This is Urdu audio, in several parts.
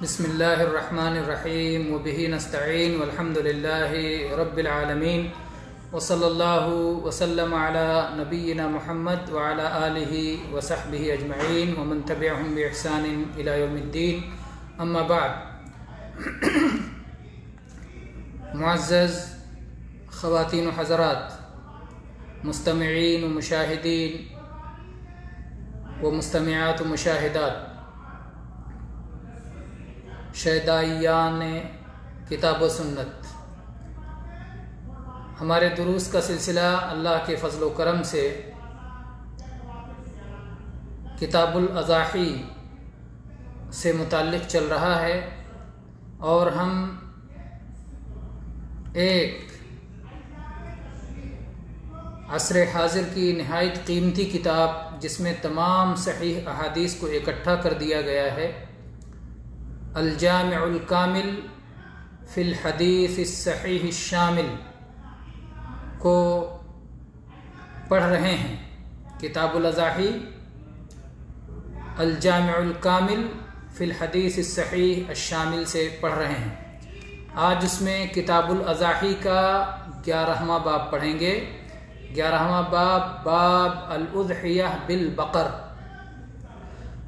بسم اللہ الرحمن الرحیم وبہ نستعین والحمد للہ رب العالمین وصلی اللہ وسلم علی نبینا محمد وعلی آلہ وصحبہ اجمعین ومن تبعہم بإحسان الی یوم الدین اما بعد۔ معزز خواتین و حضرات، مستمعین و مشاہدین و مستمعات و مشاہدات، شیدائیان کتاب و سنت، ہمارے دروس کا سلسلہ اللہ کے فضل و کرم سے کتاب الاضاحی سے متعلق چل رہا ہے، اور ہم ایک عصر حاضر کی نہایت قیمتی کتاب، جس میں تمام صحیح احادیث کو اکٹھا کر دیا گیا ہے، الجامع الکامل فی الحدیث الصحیح الشامل کو پڑھ رہے ہیں۔ کتاب الاضاحی الجامع الکامل فی الحدیث الصحیح الشامل سے پڑھ رہے ہیں۔ آج اس میں کتاب الاضاحی کا 11واں باب پڑھیں گے۔ 11واں باب، باب الاضحیہ بالبقر۔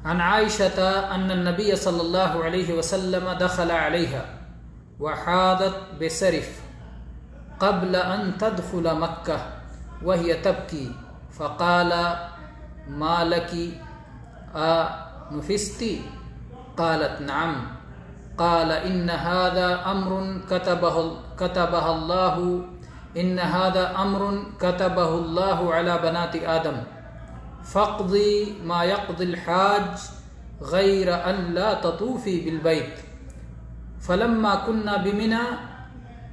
عن عائشة أن النبي صلى الله عليه وسلم دخل عليها وحاضت بسرف قبل أن تدخل مكة وهي تبكي، فقال ما لك نفستي؟ قالت نعم. قال إن هذا أمر كتبه الله على بنات آدم، فاقضي ما يقضي الحاج غير أن لا تطوفي بالبيت. فلما كنا بمنى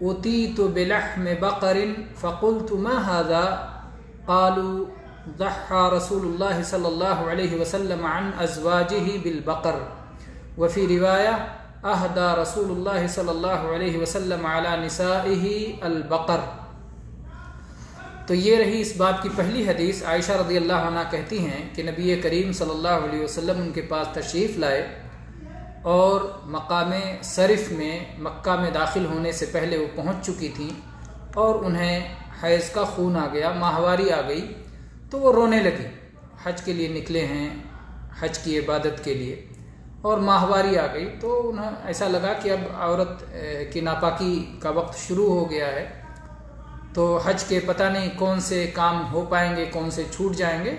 أتيت بلحم بقر فقلت ما هذا؟ قالوا ضحى رسول الله صلى الله عليه وسلم عن أزواجه بالبقر، وفي رواية أهدى رسول الله صلى الله عليه وسلم على نسائه البقر۔ تو یہ رہی اس باب کی پہلی حدیث۔ عائشہ رضی اللہ عنہ کہتی ہیں کہ نبی کریم صلی اللہ علیہ وسلم ان کے پاس تشریف لائے، اور مقام صرف میں مکہ میں داخل ہونے سے پہلے وہ پہنچ چکی تھیں، اور انہیں حیض کا خون آ گیا، ماہواری آ گئی، تو وہ رونے لگی۔ حج کے لیے نکلے ہیں، حج کی عبادت کے لیے، اور ماہواری آ گئی، تو انہیں ایسا لگا کہ اب عورت کی ناپاکی کا وقت شروع ہو گیا ہے، تو حج کے پتہ نہیں کون سے کام ہو پائیں گے، کون سے چھوٹ جائیں گے،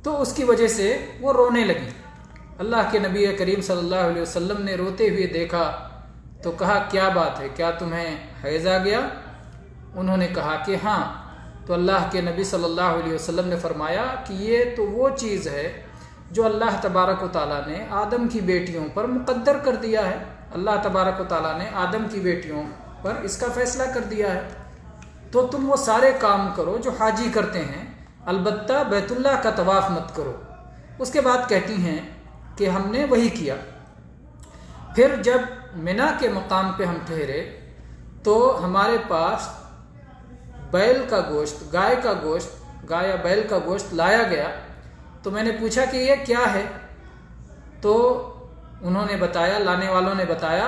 تو اس کی وجہ سے وہ رونے لگی۔ اللہ کے نبی کریم صلی اللہ علیہ وسلم نے روتے ہوئے دیکھا تو کہا کیا بات ہے، کیا تمہیں حیض آ گیا؟ انہوں نے کہا کہ ہاں۔ تو اللہ کے نبی صلی اللہ علیہ وسلم نے فرمایا کہ یہ تو وہ چیز ہے جو اللہ تبارک و تعالیٰ نے آدم کی بیٹیوں پر مقدر کر دیا ہے۔ اللہ تبارک و تعالیٰ نے آدم کی بیٹیوں پر اس کا فیصلہ کر دیا ہے، تو تم وہ سارے کام کرو جو حاجی کرتے ہیں، البتہ بیت اللہ کا طواف مت کرو۔ اس کے بعد کہتی ہیں کہ ہم نے وہی کیا۔ پھر جب منا کے مقام پہ ہم ٹھہرے تو ہمارے پاس بیل کا گوشت، گائے کا گوشت، گائے یا بیل کا گوشت لایا گیا، تو میں نے پوچھا کہ یہ کیا ہے؟ تو انہوں نے بتایا، لانے والوں نے بتایا،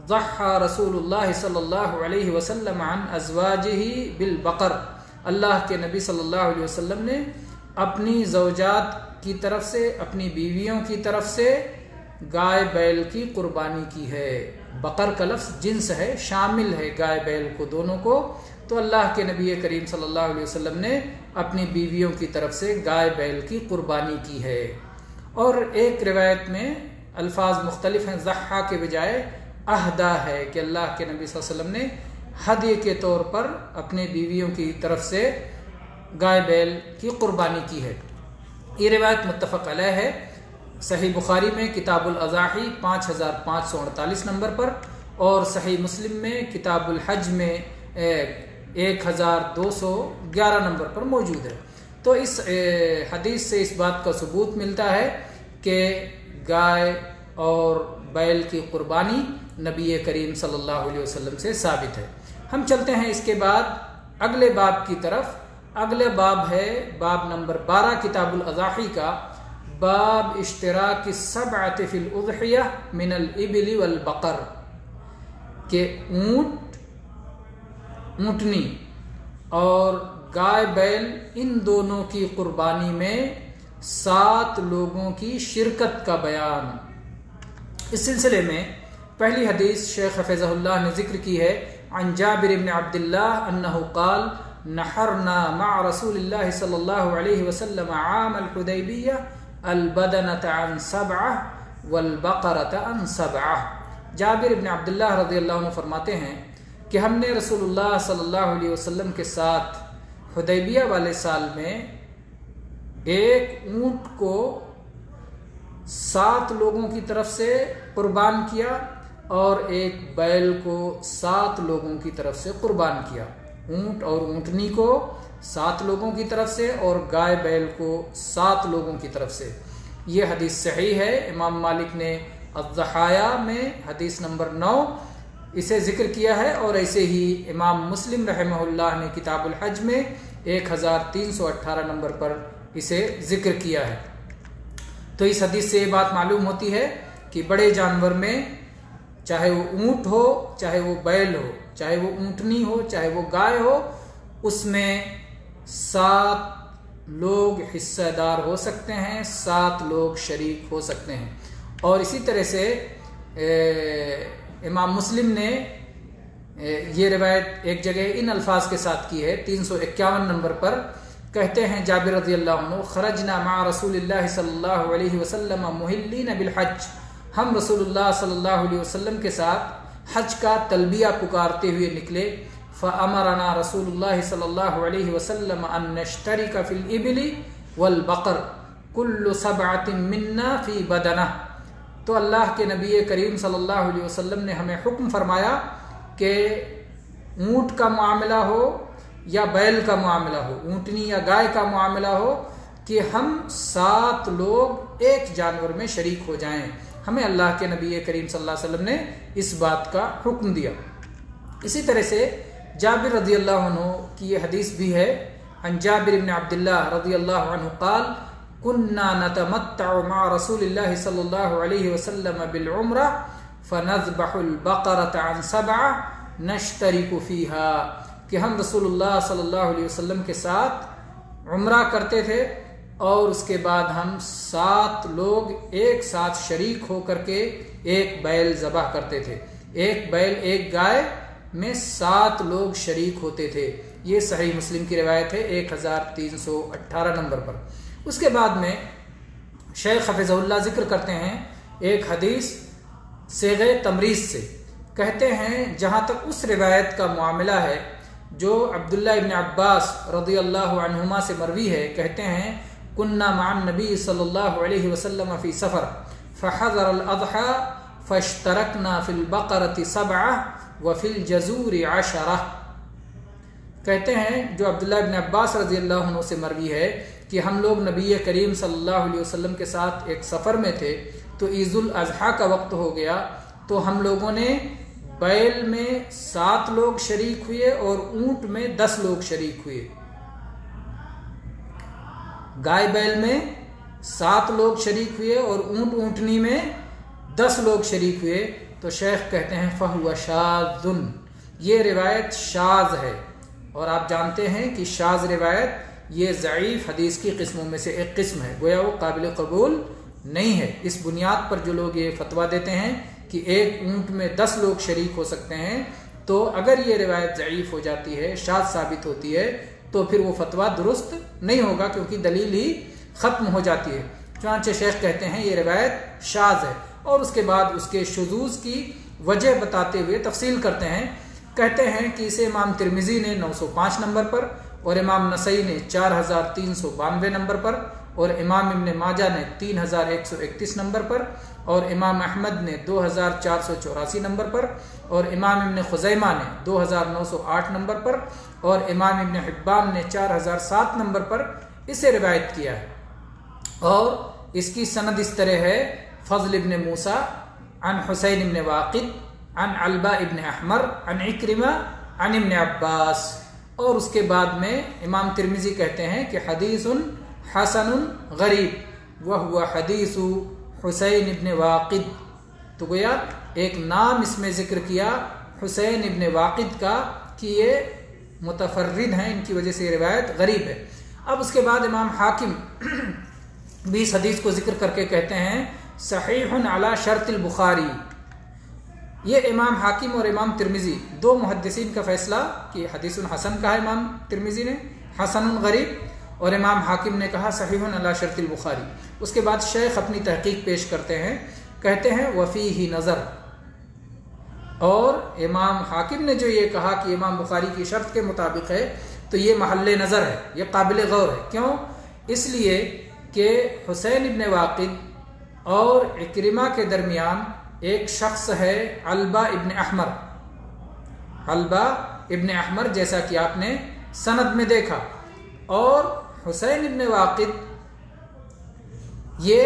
ضحى رسول اللہ صلی اللہ علیہ وسلم عن ازواجہ بالبقر، اللہ کے نبی صلی اللہ علیہ وسلم نے اپنی زوجات کی طرف سے، اپنی بیویوں کی طرف سے گائے بیل کی قربانی کی ہے۔ بقر کا لفظ جنس ہے، شامل ہے گائے بیل کو، دونوں کو۔ تو اللہ کے نبی کریم صلی اللہ علیہ وسلم نے اپنی بیویوں کی طرف سے گائے بیل کی قربانی کی ہے۔ اور ایک روایت میں الفاظ مختلف ہیں، ضحیٰ کے بجائے اہدا ہے کہ اللہ کے نبی صلی اللہ علیہ وسلم نے ہدیے کے طور پر اپنے بیویوں کی طرف سے گائے بیل کی قربانی کی ہے۔ یہ روایت متفق علیہ ہے، صحیح بخاری میں کتاب الاضاحی 5548 نمبر پر، اور صحیح مسلم میں کتاب الحج میں 1211 نمبر پر موجود ہے۔ تو اس حدیث سے اس بات کا ثبوت ملتا ہے کہ گائے اور بیل کی قربانی نبی کریم صلی اللہ علیہ وسلم سے ثابت ہے۔ ہم چلتے ہیں اس کے بعد اگلے باب کی طرف۔ اگلے باب ہے باب نمبر 12 کتاب الاضاحی کا، باب اشتراک السبعۃ فی الاضحیہ من الابل والبقر، کہ اونٹنی اور گائے بیل ان دونوں کی قربانی میں 7 لوگوں کی شرکت کا بیان۔ اس سلسلے میں پہلی حدیث شیخ حفظہ اللہ نے ذکر کی ہے، عن جابر بن عبد اللہ انہ قال نحرنا مع رسول اللہ صلی اللہ علیہ وسلم عام الحدیبیہ البدنۃ عن 7 والبقرۃ عن 7۔ جابر بن عبد اللہ رضی اللہ عنہ فرماتے ہیں کہ ہم نے رسول اللہ صلی اللہ علیہ وسلم کے ساتھ حدیبیہ والے سال میں ایک اونٹ کو 7 لوگوں کی طرف سے قربان کیا اور ایک بیل کو 7 لوگوں کی طرف سے قربان کیا۔ اونٹ اور اونٹنی کو 7 لوگوں کی طرف سے اور گائے بیل کو 7 لوگوں کی طرف سے۔ یہ حدیث صحیح ہے۔ امام مالک نے الضحایا میں حدیث نمبر 9 اسے ذکر کیا ہے، اور ایسے ہی امام مسلم رحمہ اللہ نے کتاب الحج میں 1318 نمبر پر اسے ذکر کیا ہے۔ تو اس حدیث سے یہ بات معلوم ہوتی ہے کہ بڑے جانور میں، چاہے وہ اونٹ ہو، چاہے وہ بیل ہو، چاہے وہ اونٹنی ہو، چاہے وہ گائے ہو، اس میں 7 لوگ حصہ دار ہو سکتے ہیں، 7 لوگ شریک ہو سکتے ہیں۔ اور اسی طرح سے امام مسلم نے یہ روایت ایک جگہ ان الفاظ کے ساتھ کی ہے، 351 نمبر پر کہتے ہیں جابر رضی اللہ عنہ خرجنا مع رسول اللہ صلی اللہ علیہ وسلم محلین بالحج، ہم رسول اللہ صلی اللہ علیہ وسلم کے ساتھ حج کا تلبیہ پکارتے ہوئے نکلے، فامرنا رسول اللہ صلی اللہ علیہ وسلم ان نشترک فی الابل والبقر کل 7 منا فی بدنہ، تو اللہ کے نبی کریم صلی اللہ علیہ وسلم نے ہمیں حکم فرمایا کہ اونٹ کا معاملہ ہو یا بیل کا معاملہ ہو، اونٹنی یا گائے کا معاملہ ہو، کہ ہم 7 لوگ ایک جانور میں شریک ہو جائیں۔ ہمیں اللہ کے نبی کریم صلی اللہ علیہ وسلم نے اس بات کا حکم دیا۔ اسی طرح سے جابر رضی اللہ عنہ کی یہ حدیث بھی ہے، عن جابر بن عبد اللہ رضی اللہ عنہ قال كنا نتمتع مع رسول اللہ صلی اللہ علیہ وسلم بالعمرہ فنذبح البقرۃ عن 7 نشترک فیہا، کہ ہم رسول اللہ صلی اللہ علیہ وسلم کے ساتھ عمرہ کرتے تھے اور اس کے بعد ہم 7 لوگ ایک ساتھ شریک ہو کر کے ایک بیل ذبح کرتے تھے، ایک بیل ایک گائے میں 7 لوگ شریک ہوتے تھے۔ یہ صحیح مسلم کی روایت ہے 1318 نمبر پر۔ اس کے بعد میں شیخ حفظہ اللہ ذکر کرتے ہیں ایک حدیث صیغہ تمریض سے، کہتے ہیں جہاں تک اس روایت کا معاملہ ہے جو عبداللہ ابن عباس رضی اللہ عنہما سے مروی ہے، کہتے ہیں کننا مع النبی صلی اللہ علیہ وسلم فی سفر فحضر الاضحى فاشترکنا فی البقرۃ 7 وفی الجزور 10۔ کہتے ہیں جو عبداللہ ابن عباس رضی اللہ عنہ سے مروی ہے کہ ہم لوگ نبی کریم صلی اللہ علیہ وسلم کے ساتھ ایک سفر میں تھے، تو عید الاضحیٰ کا وقت ہو گیا، تو ہم لوگوں نے بیل میں 7 لوگ شریک ہوئے اور اونٹ میں 10 لوگ شریک ہوئے۔ گائے بیل میں 7 لوگ شریک ہوئے اور اونٹ اونٹنی میں 10 لوگ شریک ہوئے، تو شیخ کہتے ہیں فہو شاذ، یہ روایت شاذ ہے، اور آپ جانتے ہیں کہ شاذ روایت یہ ضعیف حدیث کی قسموں میں سے ایک قسم ہے، گویا وہ قابل قبول نہیں ہے۔ اس بنیاد پر جو لوگ یہ فتویٰ دیتے ہیں کہ ایک اونٹ میں 10 لوگ شریک ہو سکتے ہیں، تو اگر یہ روایت ضعیف ہو جاتی ہے، شاذ ثابت ہوتی ہے، تو پھر وہ فتویٰ درست نہیں ہوگا، کیونکہ دلیل ہی ختم ہو جاتی ہے۔ چنانچہ شیخ کہتے ہیں یہ روایت شاذ ہے، اور اس کے بعد اس کے شذوذ کی وجہ بتاتے ہوئے تفصیل کرتے ہیں، کہتے ہیں کہ اسے امام ترمذی نے 905 نمبر پر، اور امام نسائی نے 4392 نمبر پر، اور امام ابن ماجہ نے 3131 نمبر پر، اور امام احمد نے 2484 نمبر پر، اور امام ابن خزیمہ نے 2908 نمبر پر، اور امام ابن حبان نے 4007 نمبر پر اسے روایت کیا ہے۔ اور اس کی سند اس طرح ہے، فضل ابن موسیٰ عن حسین ابن واقد عن علبہ ابن احمر عن عکرمہ عن ابن عباس، اور اس کے بعد میں امام ترمذی کہتے ہیں کہ حدیث حسن غریب، وہو حدیث حسین ابن واقد. تو گویا ایک نام اس میں ذکر کیا حسین ابن واقد کا کہ یہ متفرد ہیں، ان کی وجہ سے یہ روایت غریب ہے. اب اس کے بعد امام حاکم بھی اس حدیث کو ذکر کر کے کہتے ہیں صحیح علی شرط البخاری. یہ امام حاکم اور امام ترمذی دو محدثین کا فیصلہ کہ حدیث حسن کہا امام ترمذی نے حسن غریب، اور امام حاکم نے کہا صحیح علی شرط البخاری. اس کے بعد شیخ اپنی تحقیق پیش کرتے ہیں، کہتے ہیں وفیہ نظر. اور امام حاکم نے جو یہ کہا کہ امام بخاری کی شرط کے مطابق ہے تو یہ محل نظر ہے، یہ قابل غور ہے. کیوں؟ اس لیے کہ حسین ابن واقد اور اکرمہ کے درمیان ایک شخص ہے علبہ ابن احمر. علبہ ابن احمر جیسا کہ آپ نے سند میں دیکھا، اور حسین ابن واقد یہ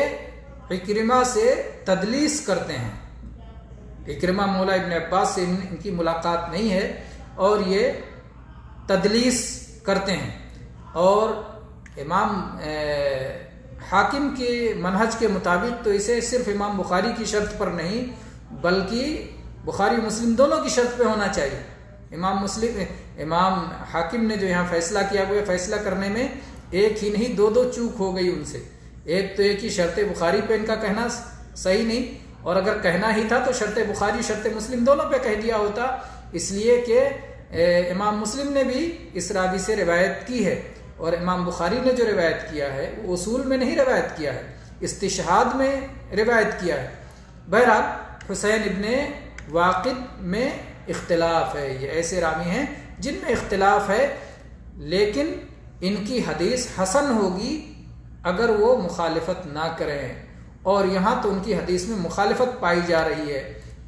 اکرمہ سے تدلیس کرتے ہیں. اکرمہ مولا ابن عباس سے ان کی ملاقات نہیں ہے اور یہ تدلیس کرتے ہیں. اور امام حاکم کے منہج کے مطابق تو اسے صرف امام بخاری کی شرط پر نہیں بلکہ بخاری مسلم دونوں کی شرط پہ ہونا چاہیے. امام حاکم نے جو یہاں فیصلہ کیا وہ فیصلہ کرنے میں ایک ہی نہیں دو چوک ہو گئی ان سے. ایک تو ایک ہی شرط بخاری پہ ان کا کہنا صحیح نہیں، اور اگر کہنا ہی تھا تو شرط بخاری شرط مسلم دونوں پہ کہہ دیا ہوتا، اس لیے کہ امام مسلم نے بھی اس راوی سے روایت کی ہے اور امام بخاری نے جو روایت کیا ہے وہ اصول میں نہیں روایت کیا ہے، استشہاد میں روایت کیا ہے. بہرحال حسین ابن واقد میں اختلاف ہے. یہ ایسے راوی ہیں جن میں اختلاف ہے، لیکن ان کی حدیث حسن ہوگی اگر وہ مخالفت نہ کریں. اور یہاں تو ان کی حدیث میں مخالفت پائی جا رہی ہے،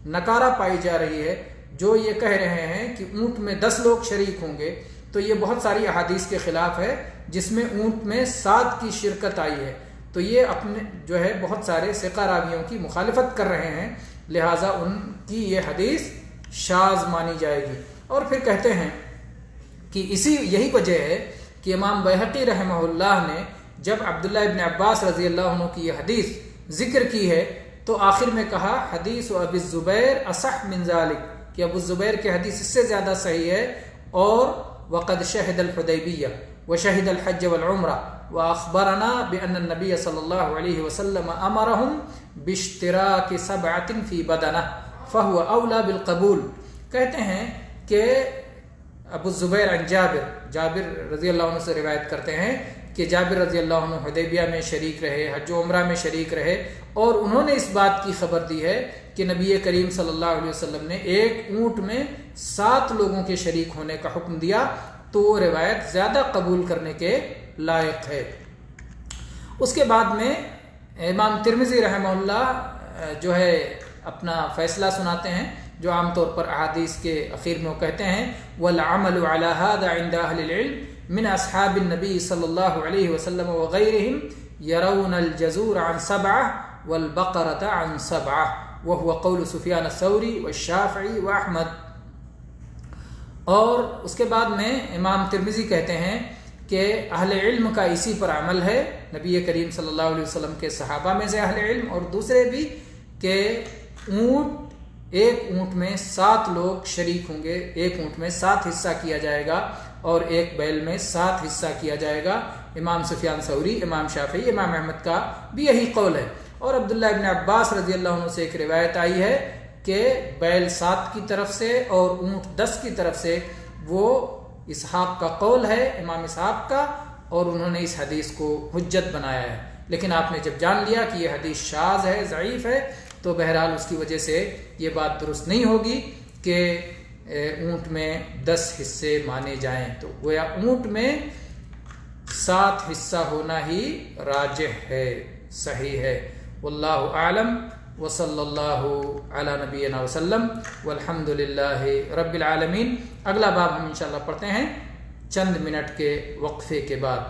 نکارہ پائی جا رہی ہے. جو یہ کہہ رہے ہیں کہ اونٹ میں 10 لوگ شریک ہوں گے تو یہ بہت ساری احادیث کے خلاف ہے جس میں اونٹ میں 7 کی شرکت آئی ہے. تو یہ اپنے جو ہے بہت سارے ثقہ راویوں کی مخالفت کر رہے ہیں، لہٰذا ان کی یہ حدیث شاذ مانی جائے گی. اور پھر کہتے ہیں کہ یہی وجہ ہے کہ امام بیہقی رحمہ اللہ نے جب عبداللہ ابن عباس رضی اللہ عنہ کی یہ حدیث ذکر کی ہے تو آخر میں کہا حدیث ابی الزبیر اصح من ذالک، کہ ابو الزبیر کی حدیث اس سے زیادہ صحیح ہے. اور وقد شہد الحدیبیہ وشہد الحج والعمرہ واخبرنا بان النبی صلی اللہ علیہ وسلم امرهم باشتراک 7 فی بدنہ فہو اولا بالقبول. کہتے ہیں کہ ابو الزبیر عن جابر رضی اللہ عنہ سے روایت کرتے ہیں کہ جابر رضی اللہ عنہ حدیبیہ میں شریک رہے، حج و عمرہ میں شریک رہے، اور انہوں نے اس بات کی خبر دی ہے کہ نبی کریم صلی اللہ علیہ وسلم نے ایک اونٹ میں 7 لوگوں کے شریک ہونے کا حکم دیا. تو وہ روایت زیادہ قبول کرنے کے لائق ہے. اس کے بعد میں امام ترمذی رحمہ اللہ جو ہے اپنا فیصلہ سناتے ہیں، جو عام طور پر احادیث کے اخیر میں وہ کہتے ہیں والعمل على هذا عند اهل العلم من اصحاب النبي صلی اللہ علیہ وسلم وغيرهم يرون الجزور عن 7 والبقرة عن 7 وهو قول سفیان الثوری والشافعی واحمد. اور اس کے بعد میں امام ترمذی کہتے ہیں کہ اہل علم کا اسی پر عمل ہے، نبی کریم صلی اللہ علیہ وسلم کے صحابہ میں سے اہل علم اور دوسرے بھی، کہ ایک اونٹ میں 7 لوگ شریک ہوں گے، ایک اونٹ میں 7 حصہ کیا جائے گا اور ایک بیل میں 7 حصہ کیا جائے گا. امام سفیان ثوری، امام شافعی، امام احمد کا بھی یہی قول ہے. اور عبداللہ ابن عباس رضی اللہ عنہ سے ایک روایت آئی ہے کہ بیل 7 کی طرف سے اور اونٹ 10 کی طرف سے. وہ اسحاق کا قول ہے، امام اسحاق کا، اور انہوں نے اس حدیث کو حجت بنایا ہے. لیکن آپ نے جب جان لیا کہ یہ حدیث شاذ ہے، ضعیف ہے، تو بہرحال اس کی وجہ سے یہ بات درست نہیں ہوگی کہ اونٹ میں 10 حصے مانے جائیں. تو گویا اونٹ میں 7 حصہ ہونا ہی راجح ہے، صحیح ہے. واللہ اعلم وصلی اللہ علی نبینا وسلم والحمد للہ رب العالمین. اگلا باب ہم انشاءاللہ پڑھتے ہیں چند منٹ کے وقفے کے بعد.